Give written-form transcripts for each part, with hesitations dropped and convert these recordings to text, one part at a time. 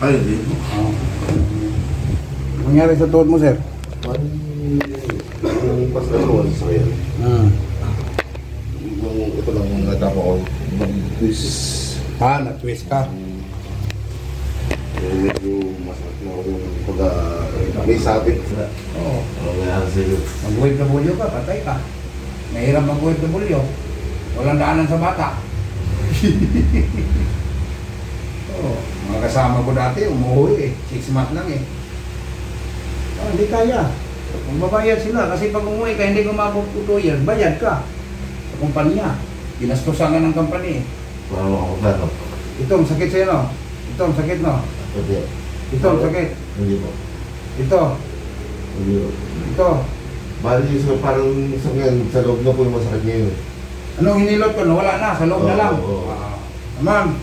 Ay, hindi. Nangyari sa tuhod mo, sir? Yung pasalawan sa kaya. Ito lang yung natapa ko. Mag-twist. Na-twist ka. Medyo masakit na ako yung pagka may sabit. Oo. Kaya sa'yo. Mag-OFW ka, patay ka. Mahirap mag-OFW. Walang daanan sa bata. Oo. Mga kasama ko dati, umuwi eh. 6 months lang eh. Hindi kaya. Magbabayad sila kasi pag umuwi ka, hindi kumabot 2 years, bayad ka sa kumpanya. Ginastusan ka ng company eh. Parang ako plano. Ito ang sakit sa'yo, no? Ito ang sakit, no? Hindi. Ito ang sakit. Hindi po. Ito. Hindi po. Ito. Bali, so parang sa ngayon, sa loob na po yung masakit ngayon. Anong hinilot ko? Nawala na, sa loob na lang. Oo. Naman,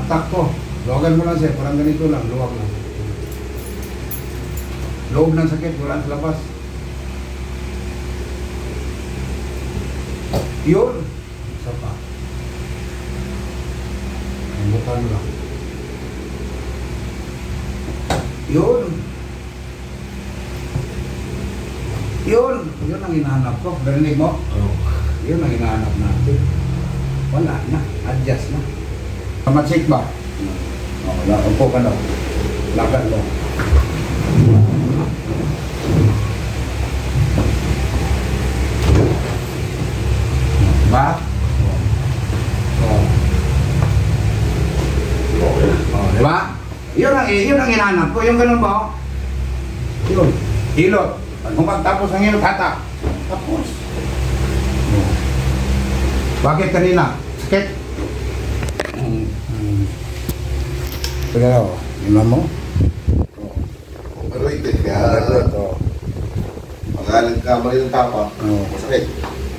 atak ko. Luwagan mo lang siya, parang ganito lang, luwag lang. Loob ng sakit, wala sa labas. Yun. Isa pa. Bukan lang. Yun. Yun. Yun ang hinahanap ko. Narinig mo? Oo. Yun ang hinahanap natin. Wala na. Adjust na. Matsik ba? Wala. Upo ka daw. Lakad mo. Ba? Diba? Yun ang hinahanap ko. Yung ganun ba? Yun. Hilot. Kung pagtapos ng hilot, hatak. Tapos. Bakit kanina? Sakit? Sige daw. Iman mo? Overrated kaya. Magaling kamali ng tapa. Masakit.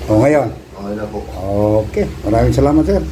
O ngayon? Okay na po. Okay. Maraming salamat, sir.